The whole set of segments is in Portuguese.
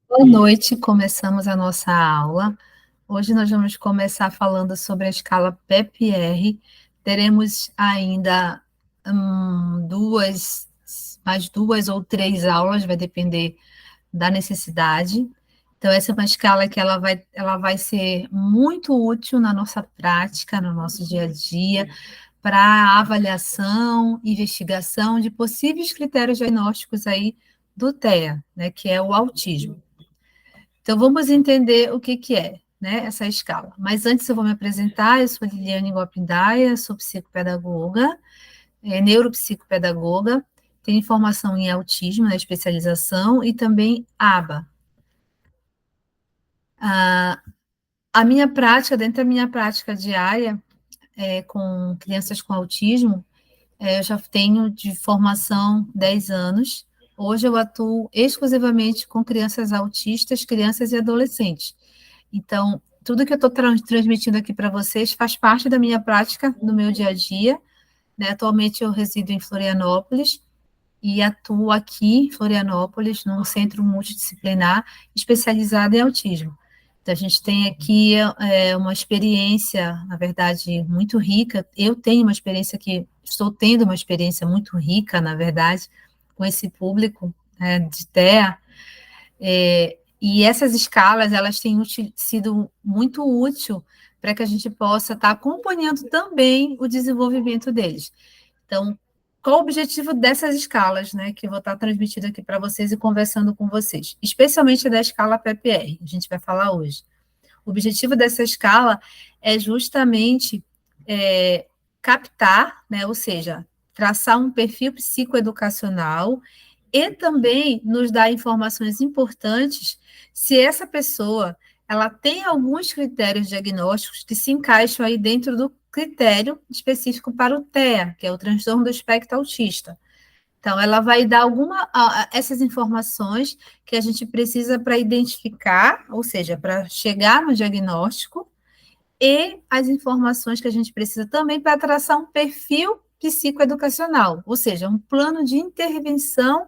Boa noite, começamos a nossa aula. Hoje nós vamos começar falando sobre a escala PEP-R. Teremos ainda mais duas ou três aulas, vai depender da necessidade. Então, essa é uma escala que ela vai ser muito útil na nossa prática, no nosso dia a dia, para avaliação, investigação de possíveis critérios diagnósticos aí do TEA, né, que é o autismo. Então, vamos entender o que é, né, essa escala. Mas antes eu vou me apresentar, eu sou Liliane Guapindaia, sou psicopedagoga, neuropsicopedagoga, tenho formação em autismo, na especialização, e também ABA. A minha prática, dentro da minha prática diária, com crianças com autismo, eu já tenho de formação 10 anos. Hoje eu atuo exclusivamente com crianças autistas, crianças e adolescentes. Então, tudo que eu estou transmitindo aqui para vocês faz parte da minha prática, do meu dia a dia. Né? Atualmente eu resido em Florianópolis e atuo aqui em Florianópolis, num centro multidisciplinar especializado em autismo. Então, a gente tem aqui uma experiência, na verdade, muito rica. Eu tenho uma experiência estou tendo uma experiência muito rica, na verdade, com esse público de TEA. E essas escalas, elas têm sido muito útil para que a gente possa estar acompanhando também o desenvolvimento deles. Então, qual o objetivo dessas escalas, né, que eu vou estar transmitindo aqui para vocês e conversando com vocês, especialmente da escala PEP-R, a gente vai falar hoje. O objetivo dessa escala é justamente captar, né, ou seja, traçar um perfil psicoeducacional e também nos dar informações importantes se essa pessoa ela tem alguns critérios diagnósticos que se encaixam aí dentro do critério específico para o TEA, que é o transtorno do espectro autista. Então, ela vai dar essas informações que a gente precisa para identificar, ou seja, para chegar no diagnóstico, e as informações que a gente precisa também para traçar um perfil psicoeducacional, ou seja, um plano de intervenção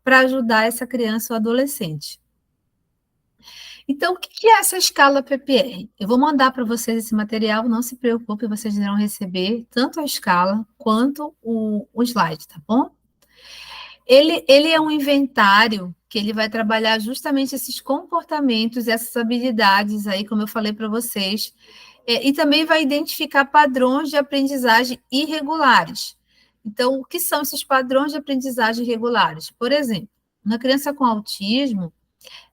para ajudar essa criança ou adolescente. Então, o que é essa escala PPR? Eu vou mandar para vocês esse material, não se preocupe, vocês irão receber tanto a escala quanto o slide, tá bom? Ele é um inventário que ele vai trabalhar justamente esses comportamentos, essas habilidades aí, como eu falei para vocês, e também vai identificar padrões de aprendizagem irregulares. Então, o que são esses padrões de aprendizagem irregulares? Por exemplo, uma criança com autismo,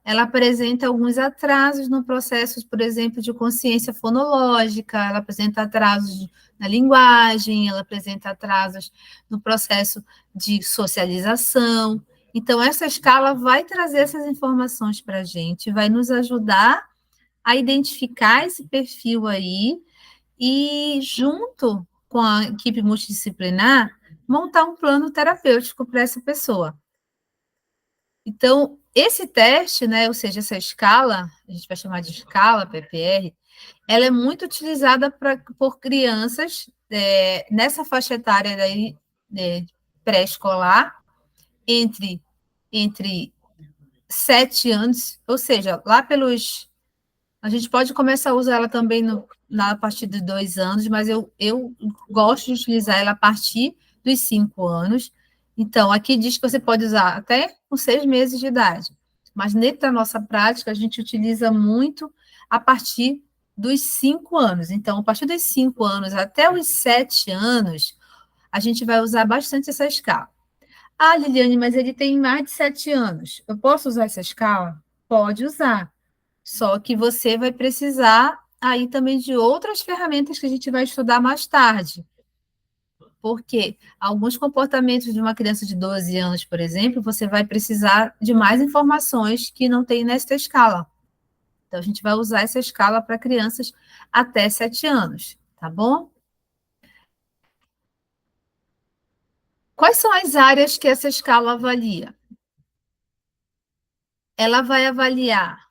ela apresenta alguns atrasos no processo, por exemplo, de consciência fonológica, ela apresenta atrasos na linguagem, ela apresenta atrasos no processo de socialização. Então, essa escala vai trazer essas informações para a gente, vai nos ajudar a identificar esse perfil aí e, junto com a equipe multidisciplinar, montar um plano terapêutico para essa pessoa. Então, esse teste, né, ou seja, essa escala, a gente vai chamar de escala PPR, ela é muito utilizada por crianças nessa faixa etária daí, pré-escolar, entre 7 anos, ou seja, lá pelos... A gente pode começar a usar ela também a partir de 2 anos, mas eu gosto de utilizar ela a partir dos 5 anos. Então, aqui diz que você pode usar até com 6 meses de idade, mas dentro da nossa prática, a gente utiliza muito a partir dos 5 anos. Então, a partir dos 5 anos até os 7 anos, a gente vai usar bastante essa escala. Ah, Liliane, mas ele tem mais de 7 anos. Eu posso usar essa escala? Pode usar. Só que você vai precisar aí também de outras ferramentas que a gente vai estudar mais tarde. Porque alguns comportamentos de uma criança de 12 anos, por exemplo, você vai precisar de mais informações que não tem nesta escala. Então, a gente vai usar essa escala para crianças até 7 anos, tá bom? Quais são as áreas que essa escala avalia? Ela vai avaliar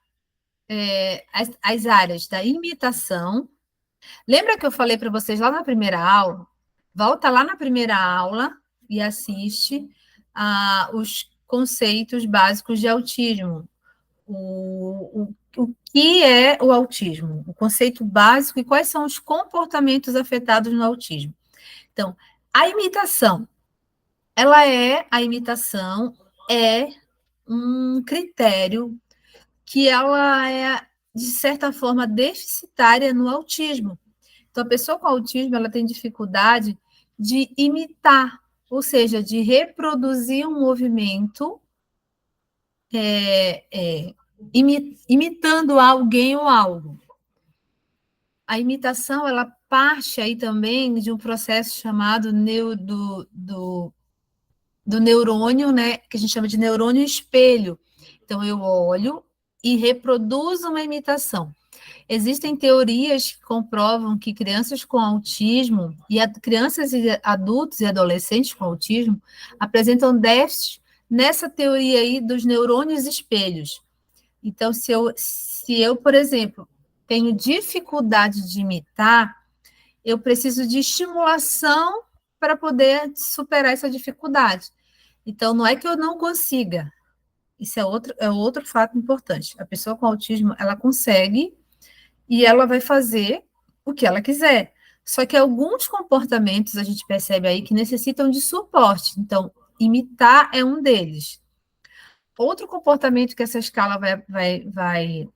as áreas da imitação. Lembra que eu falei para vocês lá na primeira aula? Volta lá na primeira aula e assiste conceitos básicos de autismo. O que é o autismo? O conceito básico e quais são os comportamentos afetados no autismo. Então, a imitação é um critério que ela é, de certa forma, deficitária no autismo. Então, a pessoa com autismo, ela tem dificuldade de imitar, ou seja, de reproduzir um movimento imitando alguém ou algo. A imitação, ela parte aí também de um processo chamado do neurônio, né, que a gente chama de neurônio espelho. Então, eu olho e reproduzo uma imitação. Existem teorias que comprovam que crianças com autismo, crianças e adultos e adolescentes com autismo, apresentam déficits nessa teoria aí dos neurônios espelhos. Então, se eu, por exemplo, tenho dificuldade de imitar, eu preciso de estimulação para poder superar essa dificuldade. Então, não é que eu não consiga. Isso é outro fato importante. A pessoa com autismo, ela consegue e ela vai fazer o que ela quiser. Só que alguns comportamentos a gente percebe aí que necessitam de suporte. Então, imitar é um deles. Outro comportamento que essa escala vai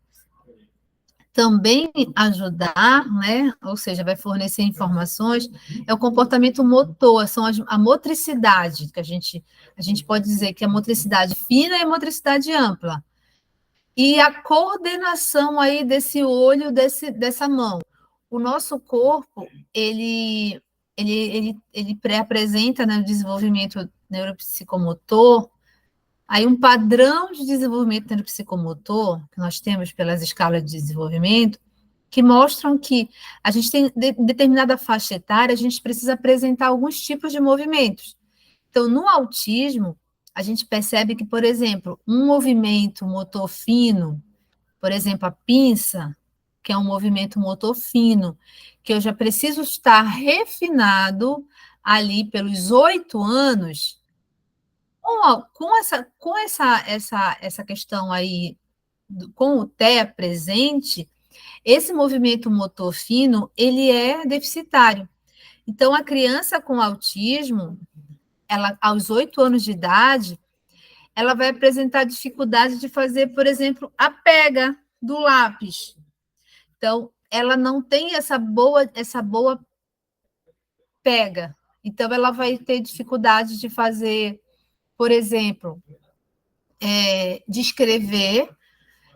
também ajudar, né? Ou seja, vai fornecer informações, é o comportamento motor, a motricidade, que a gente pode dizer que é motricidade fina e motricidade ampla. E a coordenação aí desse olho, dessa mão. O nosso corpo, ele pré-apresenta, né, o desenvolvimento neuropsicomotor, aí um padrão de desenvolvimento neuropsicomotor, que nós temos pelas escalas de desenvolvimento, que mostram que a gente tem determinada faixa etária, a gente precisa apresentar alguns tipos de movimentos. Então, no autismo, a gente percebe que, por exemplo, um movimento motor fino, por exemplo, a pinça, que é um movimento motor fino, que eu já preciso estar refinado ali pelos 8 anos, com essa questão aí, com o TEA presente, esse movimento motor fino, ele é deficitário. Então, a criança com autismo, ela, aos 8 anos de idade, ela vai apresentar dificuldade de fazer, por exemplo, a pega do lápis. Então, ela não tem essa boa pega. Então, ela vai ter dificuldade de fazer, por exemplo, de escrever,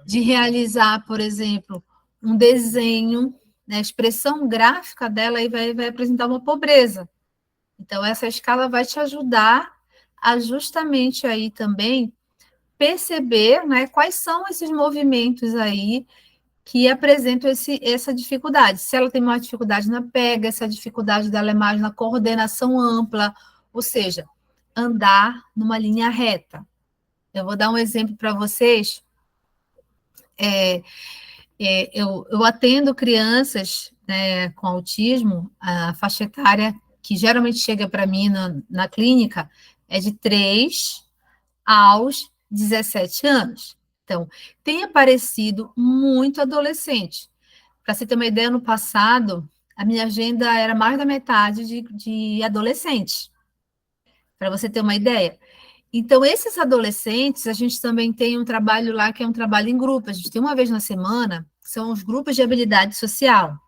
de realizar, por exemplo, um desenho, né? A expressão gráfica dela aí vai apresentar uma pobreza. Então, essa escala vai te ajudar a justamente aí também perceber, né, quais são esses movimentos aí que apresentam essa dificuldade. Se ela tem uma dificuldade na pega, essa dificuldade dela é mais na coordenação ampla, ou seja, andar numa linha reta. Eu vou dar um exemplo para vocês. Eu atendo crianças, né, com autismo, a faixa etária que geralmente chega para mim na clínica é de 3 aos 17 anos. Então, tem aparecido muito adolescente. Para você ter uma ideia, no passado, a minha agenda era mais da metade de adolescentes. Para você ter uma ideia. Então, esses adolescentes, a gente também tem um trabalho lá que é um trabalho em grupo. A gente tem uma vez na semana, são os grupos de habilidade social.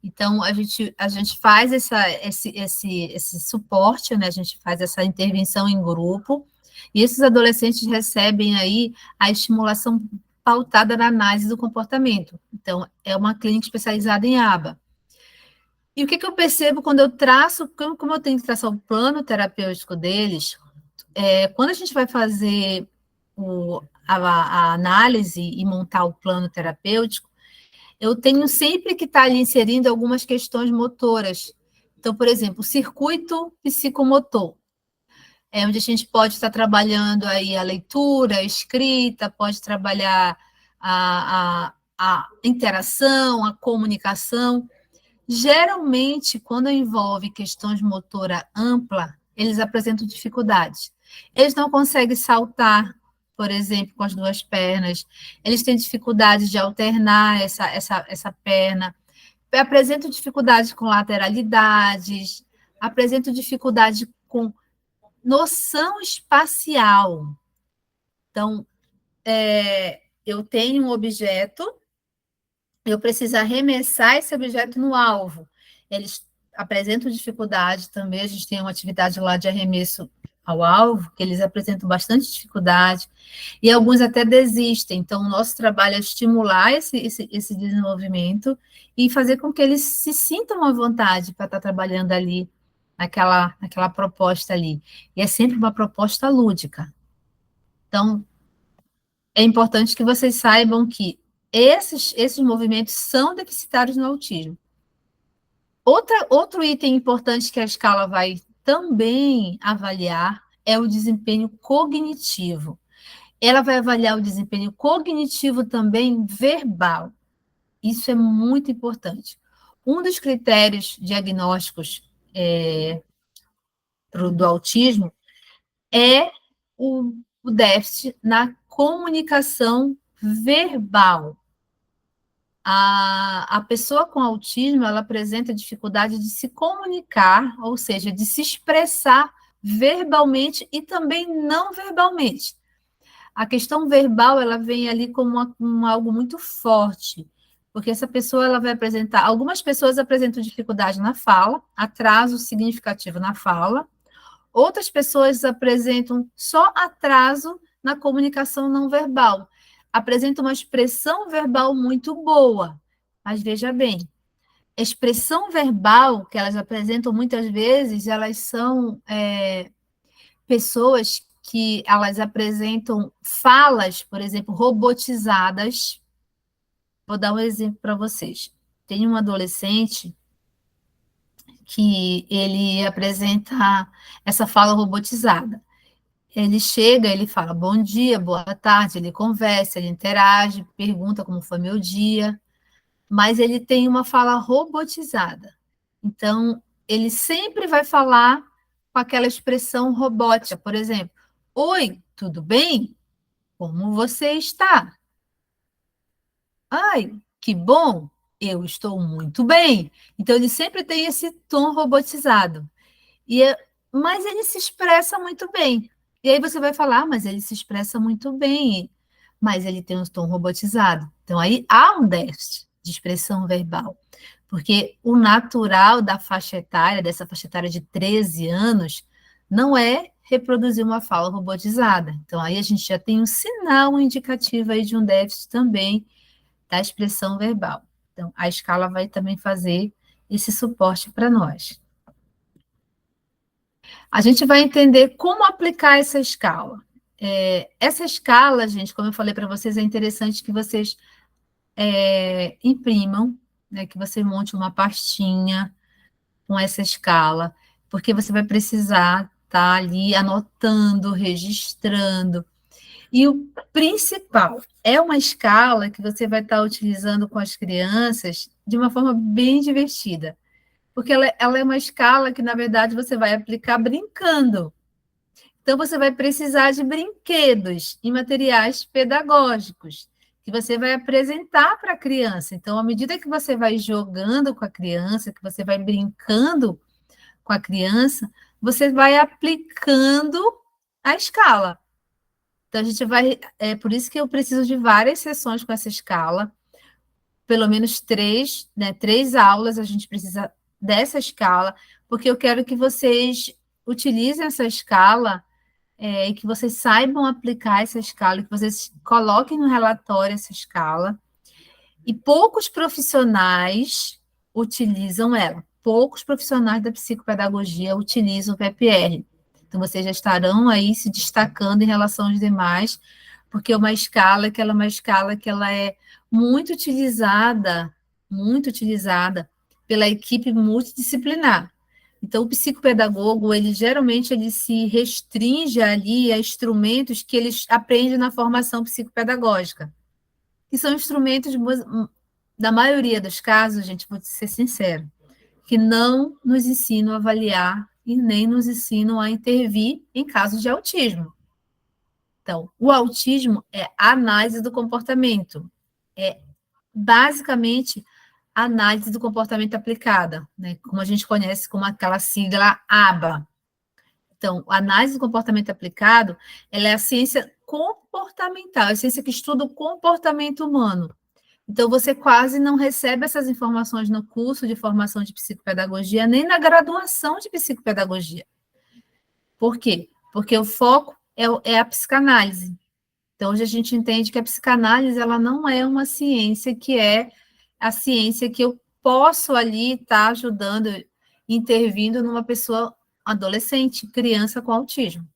Então, a gente faz esse suporte, né? A gente faz essa intervenção em grupo, e esses adolescentes recebem aí a estimulação pautada na análise do comportamento. Então, é uma clínica especializada em aba. E o que eu percebo quando eu traço, como eu tenho que traçar o plano terapêutico deles, quando a gente vai fazer a análise e montar o plano terapêutico, eu tenho sempre que estar ali inserindo algumas questões motoras. Então, por exemplo, o circuito psicomotor, onde a gente pode estar trabalhando aí a leitura, a escrita, pode trabalhar a interação, a comunicação. Geralmente, quando envolve questões motora ampla, eles apresentam dificuldades. Eles não conseguem saltar, por exemplo, com as duas pernas. Eles têm dificuldade de alternar essa perna. Apresentam dificuldade com lateralidades, apresentam dificuldade com noção espacial. Então, eu tenho um objeto, eu preciso arremessar esse objeto no alvo. Eles apresentam dificuldade também, a gente tem uma atividade lá de arremesso ao alvo, que eles apresentam bastante dificuldade, e alguns até desistem. Então, o nosso trabalho é estimular esse desenvolvimento e fazer com que eles se sintam à vontade para estar trabalhando ali, naquela proposta ali. E é sempre uma proposta lúdica. Então, é importante que vocês saibam que esses movimentos são deficitários no autismo. Outro item importante que a escala vai também avaliar é o desempenho cognitivo. Ela vai avaliar o desempenho cognitivo também verbal. Isso é muito importante. Um dos critérios diagnósticos do autismo é o déficit na comunicação verbal. A pessoa com autismo, ela apresenta dificuldade de se comunicar, ou seja, de se expressar verbalmente e também não verbalmente. A questão verbal, ela vem ali como algo muito forte, porque essa pessoa, ela vai apresentar, algumas pessoas apresentam dificuldade na fala, atraso significativo na fala, outras pessoas apresentam só atraso na comunicação não verbal, apresentam uma expressão verbal muito boa, mas veja bem, a expressão verbal que elas apresentam muitas vezes, elas são pessoas que elas apresentam falas, por exemplo, robotizadas. Vou dar um exemplo para vocês. Tem um adolescente que ele apresenta essa fala robotizada. Ele chega, ele fala bom dia, boa tarde, ele conversa, ele interage, pergunta como foi meu dia, mas ele tem uma fala robotizada. Então, ele sempre vai falar com aquela expressão robótica, por exemplo, oi, tudo bem? Como você está? Ai, que bom, eu estou muito bem. Então, ele sempre tem esse tom robotizado. Mas ele se expressa muito bem. E aí você vai falar, mas ele se expressa muito bem, mas ele tem um tom robotizado. Então, aí há um déficit de expressão verbal. Porque o natural dessa faixa etária de 13 anos, não é reproduzir uma fala robotizada. Então, aí a gente já tem um sinal, um indicativo aí de um déficit também da expressão verbal. Então, a escala vai também fazer esse suporte para nós. A gente vai entender como aplicar essa escala. Essa escala, gente, como eu falei para vocês, é interessante que vocês imprimam, né, que você monte uma pastinha com essa escala, porque você vai precisar estar ali anotando, registrando. E o principal, é uma escala que você vai estar utilizando com as crianças de uma forma bem divertida, porque ela é uma escala que, na verdade, você vai aplicar brincando. Então, você vai precisar de brinquedos e materiais pedagógicos que você vai apresentar para a criança. Então, à medida que você vai jogando com a criança, que você vai brincando com a criança, você vai aplicando a escala. Então, a gente vai. É por isso que eu preciso de várias sessões com essa escala, pelo menos 3, né? 3 aulas a gente precisa dessa escala, porque eu quero que vocês utilizem essa escala e que vocês saibam aplicar essa escala, que vocês coloquem no relatório essa escala. E poucos profissionais utilizam ela. Poucos profissionais da psicopedagogia utilizam o PPR. Então, vocês já estarão aí se destacando em relação aos demais, porque é uma escala que ela é muito utilizada pela equipe multidisciplinar. Então, o psicopedagogo, ele geralmente se restringe ali a instrumentos que eles aprendem na formação psicopedagógica, que são instrumentos, da maioria dos casos, gente, vou ser sincero, que não nos ensinam a avaliar e nem nos ensinam a intervir em casos de autismo. Então, o autismo é análise do comportamento, é basicamente análise do comportamento aplicada, né? Como a gente conhece como aquela sigla ABA. Então, a análise do comportamento aplicado, ela é a ciência comportamental, é a ciência que estuda o comportamento humano. Então, você quase não recebe essas informações no curso de formação de psicopedagogia, nem na graduação de psicopedagogia. Por quê? Porque o foco é a psicanálise. Então, hoje a gente entende que a psicanálise ela não é uma ciência que é a ciência que eu posso ali estar ajudando, intervindo numa pessoa adolescente, criança com autismo.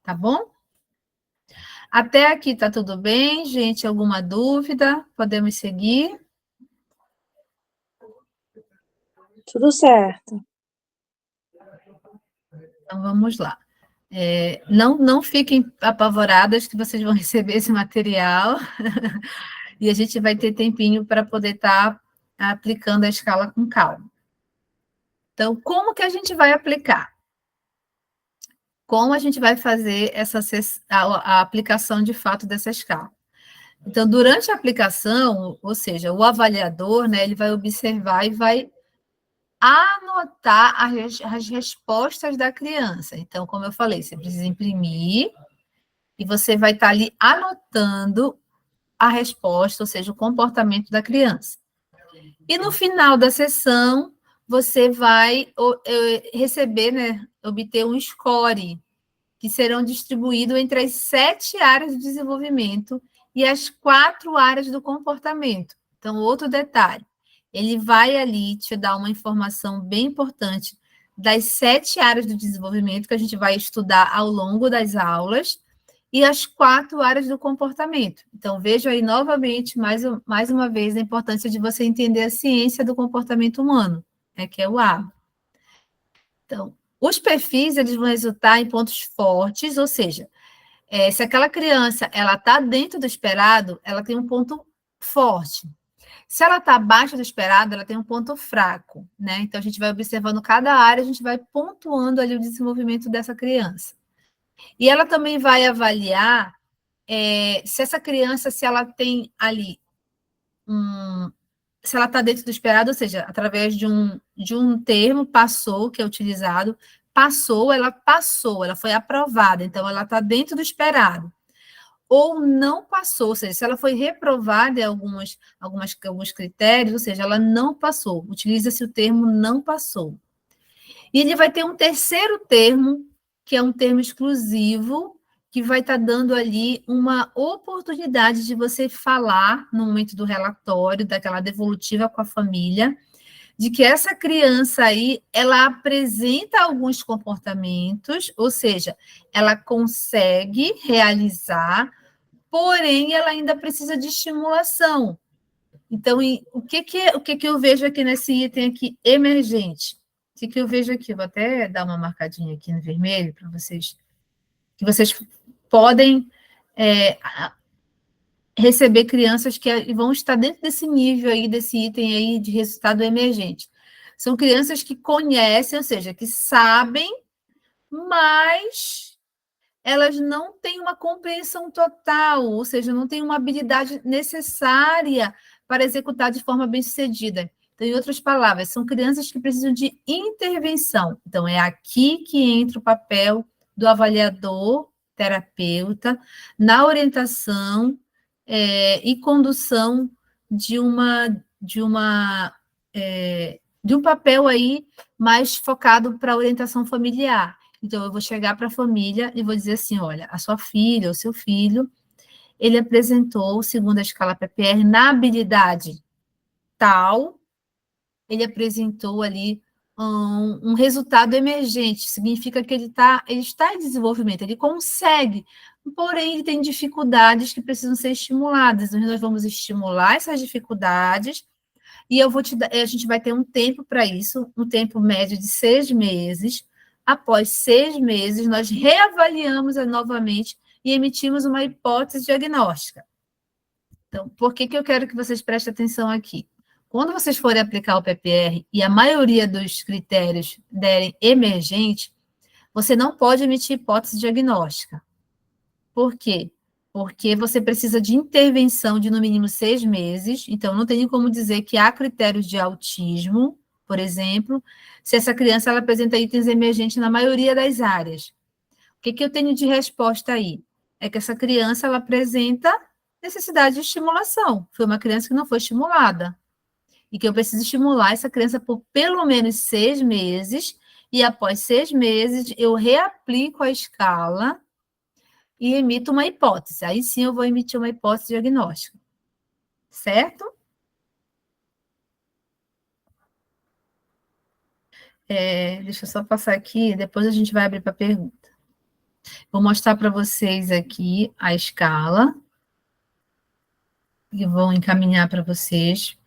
Tá bom? Até aqui tá tudo bem, gente? Alguma dúvida? Podemos seguir? Tudo certo. Então, vamos lá. Não fiquem apavoradas que vocês vão receber esse material e a gente vai ter tempinho para poder estar aplicando a escala com calma. Então, como que a gente vai aplicar? Como a gente vai fazer a aplicação de fato dessa escala? Então, durante a aplicação, ou seja, o avaliador, né, ele vai observar e vai anotar as respostas da criança. Então, como eu falei, você precisa imprimir e você vai estar ali anotando a resposta, ou seja, o comportamento da criança. E no final da sessão, você vai receber, né, obter um score, que serão distribuídos entre as 7 áreas de desenvolvimento e as 4 áreas do comportamento. Então, outro detalhe, ele vai ali te dar uma informação bem importante das 7 áreas do desenvolvimento que a gente vai estudar ao longo das aulas e as 4 áreas do comportamento. Então, vejo aí novamente, mais uma vez, a importância de você entender a ciência do comportamento humano, né, que é o A. Então, os perfis, eles vão resultar em pontos fortes, ou seja, se aquela criança ela está dentro do esperado, ela tem um ponto forte. Se ela está abaixo do esperado, ela tem um ponto fraco, né? Então, a gente vai observando cada área, a gente vai pontuando ali o desenvolvimento dessa criança. E ela também vai avaliar se essa criança, se ela tem ali se ela está dentro do esperado, ou seja, através de um termo, passou, que é utilizado, passou, ela foi aprovada, então ela está dentro do esperado. Ou não passou, ou seja, se ela foi reprovada em alguns critérios, ou seja, ela não passou, utiliza-se o termo não passou. E ele vai ter um terceiro termo, que é um termo exclusivo, que vai estar dando ali uma oportunidade de você falar no momento do relatório, daquela devolutiva com a família, de que essa criança aí, ela apresenta alguns comportamentos, ou seja, ela consegue realizar, porém ela ainda precisa de estimulação. Então, o que eu vejo aqui nesse item aqui, emergente? O que eu vejo aqui? Vou até dar uma marcadinha aqui no vermelho para vocês, que vocês podem receber crianças que vão estar dentro desse nível aí, desse item aí de resultado emergente. São crianças que conhecem, ou seja, que sabem, mas elas não têm uma compreensão total, ou seja, não têm uma habilidade necessária para executar de forma bem-sucedida. Então, em outras palavras, são crianças que precisam de intervenção. Então, é aqui que entra o papel do avaliador, terapeuta, na orientação e condução de um papel aí mais focado para a orientação familiar. Então, eu vou chegar para a família e vou dizer assim, olha, a sua filha ou seu filho, ele apresentou, segundo a escala PPR, na habilidade tal, ele apresentou ali um resultado emergente, significa que ele está em desenvolvimento, ele consegue, porém ele tem dificuldades que precisam ser estimuladas, então nós vamos estimular essas dificuldades e a gente vai ter um tempo para isso, um tempo médio de 6 meses. Após 6 meses, nós reavaliamos novamente e emitimos uma hipótese diagnóstica. Então, por que eu quero que vocês prestem atenção aqui? Quando vocês forem aplicar o PPR e a maioria dos critérios derem emergente, você não pode emitir hipótese diagnóstica. Por quê? Porque você precisa de intervenção de no mínimo 6 meses, então não tem como dizer que há critérios de autismo, por exemplo, se essa criança ela apresenta itens emergentes na maioria das áreas. O que eu tenho de resposta aí? É que essa criança ela apresenta necessidade de estimulação. Foi uma criança que não foi estimulada. E que eu preciso estimular essa criança por pelo menos 6 meses, e após 6 meses eu reaplico a escala e emito uma hipótese. Aí sim eu vou emitir uma hipótese diagnóstica. Certo? Deixa eu só passar aqui, depois a gente vai abrir para pergunta. Vou mostrar para vocês aqui a escala e vou encaminhar para vocês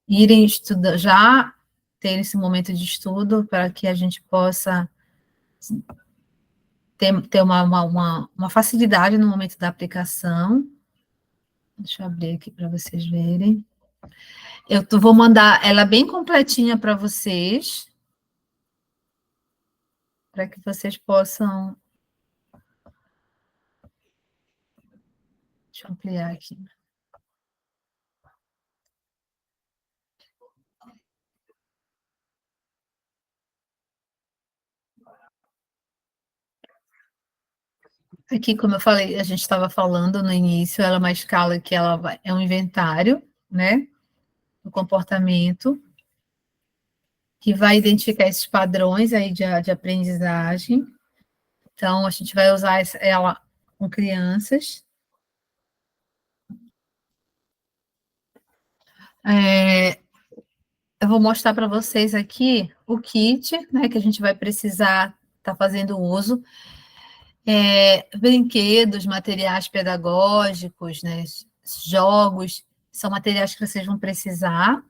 irem estudar, já ter esse momento de estudo para que a gente possa ter uma facilidade no momento da aplicação. Deixa eu abrir aqui para vocês verem. Eu vou mandar ela bem completinha para vocês, para que vocês possam... Deixa eu ampliar aqui. Aqui, como eu falei, a gente estava falando no início, ela é uma escala que é um inventário, né, do comportamento, que vai identificar esses padrões aí de aprendizagem. Então, a gente vai usar ela com crianças. Eu vou mostrar para vocês aqui o kit, né, que a gente vai precisar estar fazendo uso. Brinquedos, materiais pedagógicos, né, jogos, são materiais que vocês vão precisar.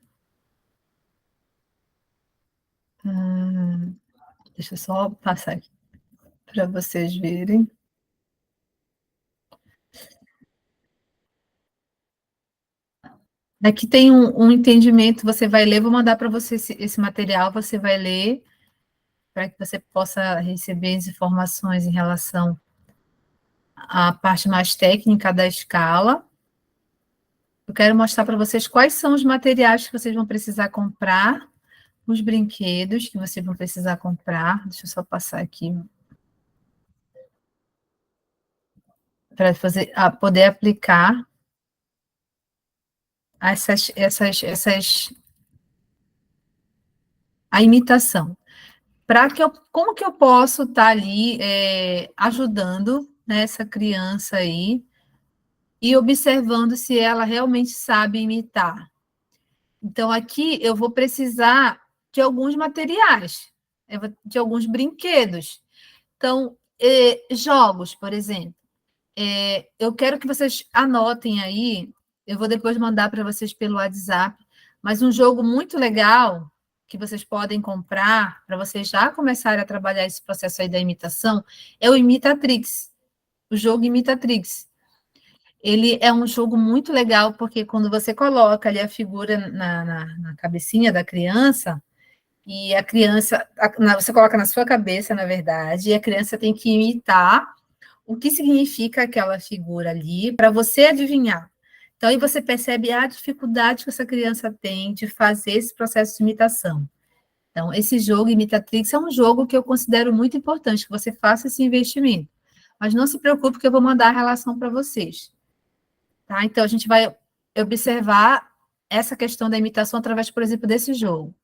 Deixa eu só passar aqui para vocês verem. Aqui tem um entendimento, você vai ler, vou mandar para você esse material, você vai ler, para que você possa receber as informações em relação à parte mais técnica da escala. Eu quero mostrar para vocês quais são os materiais que vocês vão precisar comprar, os brinquedos que vocês vão precisar comprar. Deixa eu só passar aqui para poder aplicar a imitação. Como que eu posso estar ali ajudando, né, essa criança aí e observando se ela realmente sabe imitar. Então, aqui eu vou precisar de alguns materiais, de alguns brinquedos. Então, jogos, por exemplo. Eu quero que vocês anotem aí, eu vou depois mandar para vocês pelo WhatsApp, mas um jogo muito legal que vocês podem comprar para vocês já começarem a trabalhar esse processo aí da imitação é o Imitatrix, o jogo Imitatrix. Ele é um jogo muito legal, porque quando você coloca ali a figura na cabecinha da criança, e a criança, você coloca na sua cabeça, na verdade, e a criança tem que imitar o que significa aquela figura ali, para você adivinhar. Então, aí você percebe a dificuldade que essa criança tem de fazer esse processo de imitação. Então, esse jogo Imitatrix é um jogo que eu considero muito importante, que você faça esse investimento. Mas não se preocupe, que eu vou mandar a relação para vocês. Tá? Então, a gente vai observar essa questão da imitação através, por exemplo, desse jogo.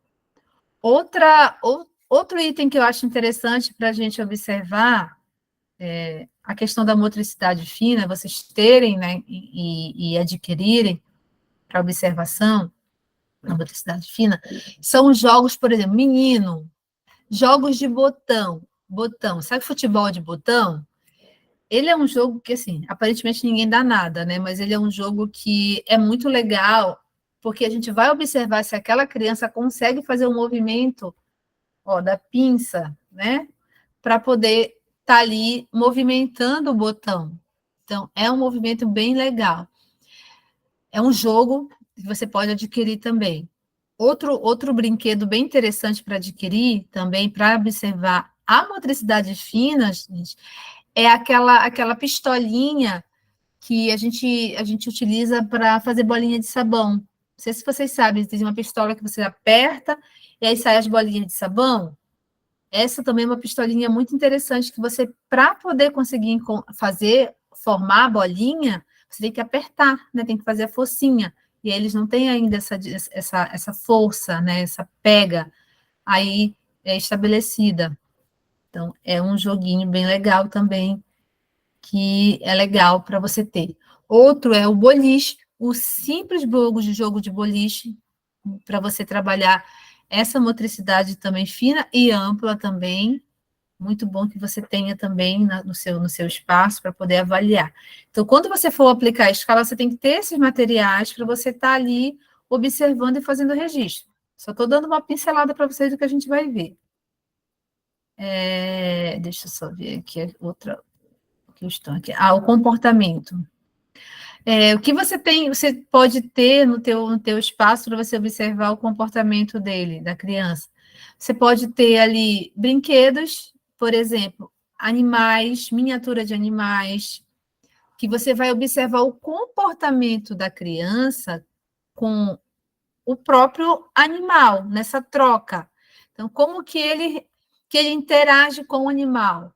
Outro item que eu acho interessante para a gente observar é a questão da motricidade fina, vocês terem, né, e adquirirem para observação, a motricidade fina, são jogos, por exemplo, menino, jogos de botão, sabe futebol de botão? Ele é um jogo que, assim, aparentemente ninguém dá nada, né? Mas ele é um jogo que é muito legal, porque a gente vai observar se aquela criança consegue fazer um movimento, ó, da pinça, né? Para poder estar ali movimentando o botão. Então, é um movimento bem legal. É um jogo que você pode adquirir também. Outro brinquedo bem interessante para adquirir, também para observar a motricidade fina, gente, é aquela pistolinha que a gente utiliza para fazer bolinha de sabão. Não sei se vocês sabem, tem uma pistola que você aperta e aí sai as bolinhas de sabão. Essa também é uma pistolinha muito interessante que você, para poder conseguir formar a bolinha, você tem que apertar, né? Tem que fazer a forcinha. E aí eles não têm ainda essa força, né? Essa pega aí estabelecida. Então, é um joguinho bem legal também, que é legal para você ter. Outro é o boliche, o simples jogo de boliche, para você trabalhar essa motricidade também fina e ampla também. Muito bom que você tenha também no seu espaço para poder avaliar. Então, quando você for aplicar a escala, você tem que ter esses materiais para você estar ali observando e fazendo o registro. Só estou dando uma pincelada para vocês do que a gente vai ver. Deixa eu só ver aqui outra questão aqui. O comportamento. O que você pode ter no teu espaço para você observar o comportamento dele, da criança. Você pode ter ali brinquedos, por exemplo, animais, miniatura de animais, que você vai observar o comportamento da criança com o próprio animal, nessa troca. Então, como que ele interage com o animal?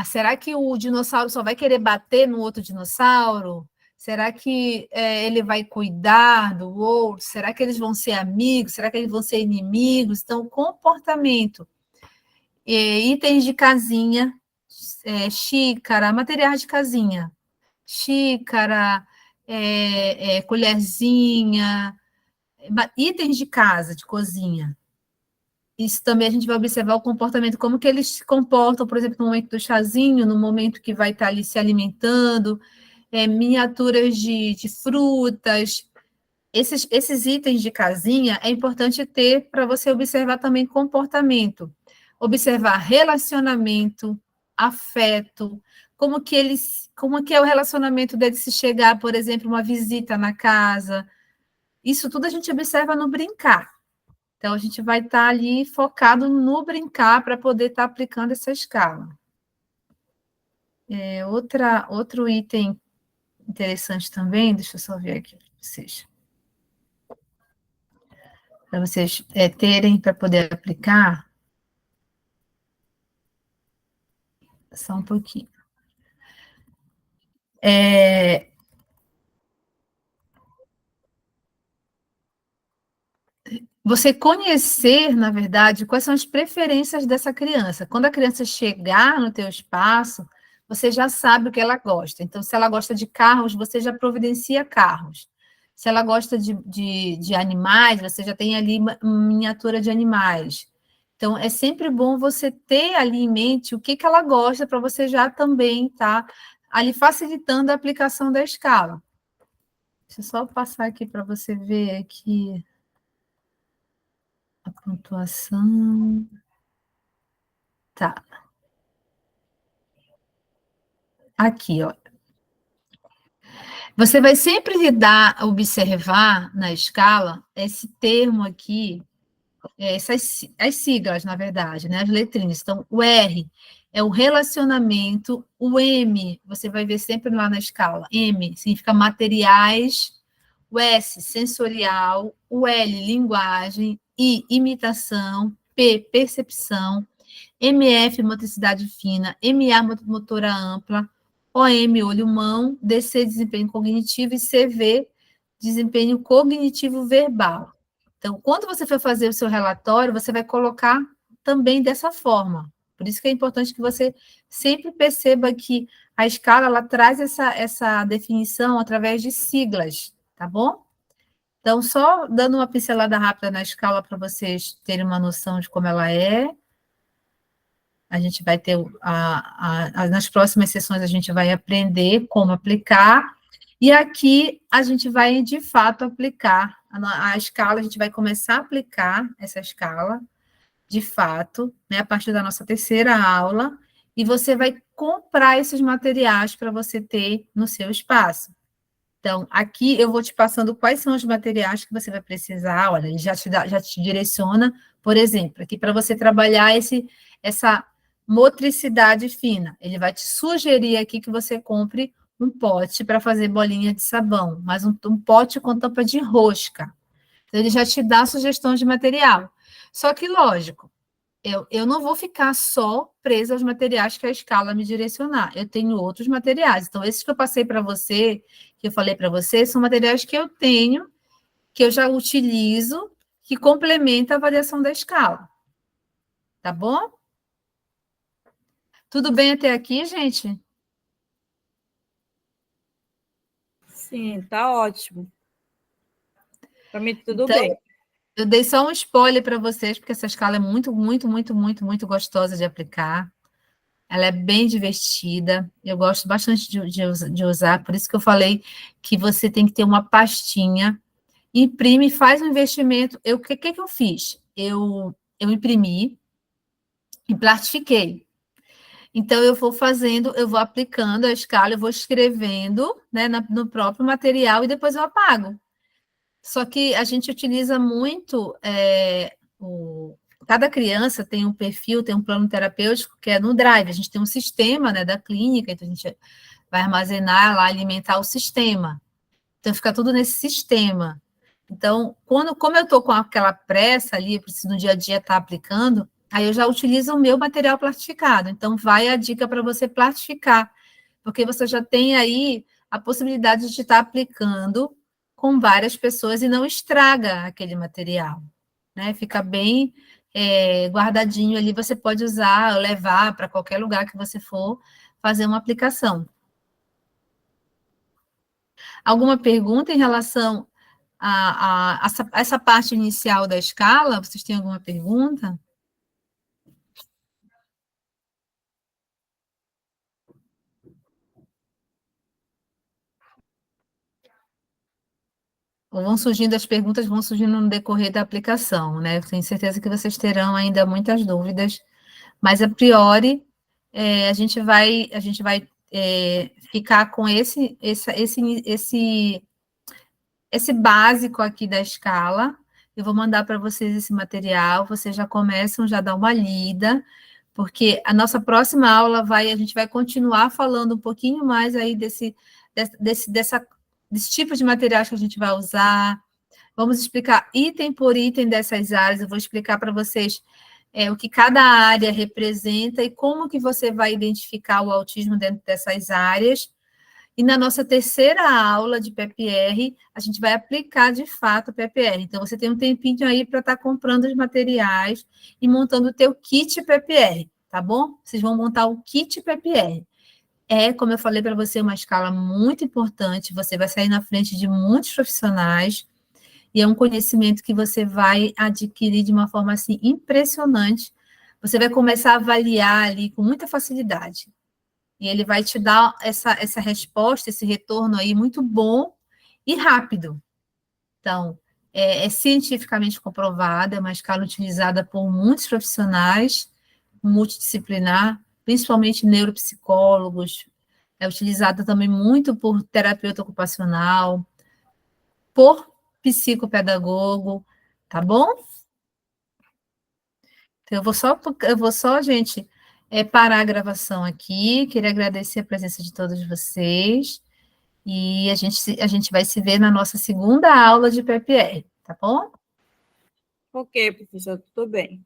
Será que o dinossauro só vai querer bater no outro dinossauro? Será que ele vai cuidar do outro? Será que eles vão ser amigos? Será que eles vão ser inimigos? Então, comportamento. Itens de casinha, xícara, materiais de casinha. Xícara, colherzinha, itens de casa, de cozinha. Isso também a gente vai observar o comportamento, como que eles se comportam, por exemplo, no momento do chazinho, no momento que vai estar ali se alimentando, miniaturas de frutas. Esses itens de casinha é importante ter para você observar também comportamento, observar relacionamento, afeto, como que é o relacionamento deles se chegar, por exemplo, uma visita na casa. Isso tudo a gente observa no brincar. Então, a gente vai estar ali focado no brincar para poder estar aplicando essa escala. Outro item interessante também, deixa eu só ver aqui para vocês terem para poder aplicar. Só um pouquinho. Você conhecer, na verdade, quais são as preferências dessa criança. Quando a criança chegar no teu espaço, você já sabe o que ela gosta. Então, se ela gosta de carros, você já providencia carros. Se ela gosta de animais, você já tem ali uma miniatura de animais. Então, é sempre bom você ter ali em mente o que ela gosta, para você já também estar ali facilitando a aplicação da escala. Deixa eu só passar aqui para você ver aqui a pontuação. Tá. Aqui, ó. Você vai sempre observar na escala esse termo aqui, as siglas, na verdade, né? As letrinhas. Então, o R é o relacionamento, o M, você vai ver sempre lá na escala. M significa materiais, o S, sensorial, o L, linguagem, I, imitação, P, percepção, MF, motricidade fina, MA, motora ampla, OM, olho-mão, DC, desempenho cognitivo e CV, desempenho cognitivo verbal. Então, quando você for fazer o seu relatório, você vai colocar também dessa forma. Por isso que é importante que você sempre perceba que a escala ela traz essa definição através de siglas, tá bom? Então, só dando uma pincelada rápida na escala para vocês terem uma noção de como ela é. A gente vai ter, nas próximas sessões, a gente vai aprender como aplicar, e aqui a gente vai, de fato, aplicar a escala, a gente vai começar a aplicar essa escala, de fato, né, a partir da nossa terceira aula, e você vai comprar esses materiais para você ter no seu espaço, Então, aqui eu vou te passando quais são os materiais que você vai precisar. Olha, ele já te direciona, por exemplo, aqui para você trabalhar essa motricidade fina. Ele vai te sugerir aqui que você compre um pote para fazer bolinha de sabão, mas um pote com tampa de rosca. Então, ele já te dá sugestões de material. Só que, lógico, eu não vou ficar só presa aos materiais que a escala me direcionar. Eu tenho outros materiais. Então, esses que eu passei para você, que eu falei para você, são materiais que eu tenho, que eu já utilizo, que complementa a avaliação da escala. Tá bom? Tudo bem até aqui, gente? Sim, tá ótimo. Para mim, tudo Então, bem. eu dei só um spoiler para vocês, porque essa escala é muito, muito, muito, muito, muito gostosa de aplicar. Ela é bem divertida, eu gosto bastante de usar, por isso que eu falei que você tem que ter uma pastinha, imprime, faz um investimento. O que eu fiz? Eu imprimi e plastifiquei. Então, eu vou fazendo, eu vou aplicando a escala, eu vou escrevendo, né, no próprio material e depois eu apago. Só que a gente utiliza muito cada criança tem um perfil, tem um plano terapêutico que é no Drive. A gente tem um sistema, né, da clínica, então a gente vai armazenar lá, alimentar o sistema. Então fica tudo nesse sistema. Então, como eu estou com aquela pressa ali, eu preciso no dia a dia estar aplicando, aí eu já utilizo o meu material plastificado. Então, vai a dica para você plastificar, porque você já tem aí a possibilidade de estar aplicando com várias pessoas e não estraga aquele material, né? Fica bem guardadinho ali, você pode usar, levar para qualquer lugar que você for fazer uma aplicação. Alguma pergunta em relação a essa parte inicial da escala? Vocês têm alguma pergunta? Ou vão surgindo as perguntas, vão surgindo no decorrer da aplicação, né? Eu tenho certeza que vocês terão ainda muitas dúvidas, mas a priori a gente vai ficar com esse básico aqui da escala. Eu vou mandar para vocês esse material, vocês já começam, já dá uma lida, porque a nossa próxima aula a gente vai continuar falando um pouquinho mais aí desse tipo de materiais que a gente vai usar. Vamos explicar item por item dessas áreas, eu vou explicar para vocês o que cada área representa e como que você vai identificar o autismo dentro dessas áreas. E na nossa terceira aula de PPR, a gente vai aplicar de fato o PPR. Então, você tem um tempinho aí para estar comprando os materiais e montando o teu kit PPR, tá bom? Vocês vão montar o kit PPR. Como eu falei para você, uma escala muito importante, você vai sair na frente de muitos profissionais, e é um conhecimento que você vai adquirir de uma forma assim impressionante. Você vai começar a avaliar ali com muita facilidade. E ele vai te dar essa resposta, esse retorno aí muito bom e rápido. Então, é cientificamente comprovada, é uma escala utilizada por muitos profissionais, multidisciplinar, principalmente neuropsicólogos, é utilizada também muito por terapeuta ocupacional, por psicopedagogo, tá bom? Então, eu vou só, gente, parar a gravação aqui. Queria agradecer a presença de todos vocês. E a gente vai se ver na nossa segunda aula de PPR, tá bom? Ok, professor, tudo bem.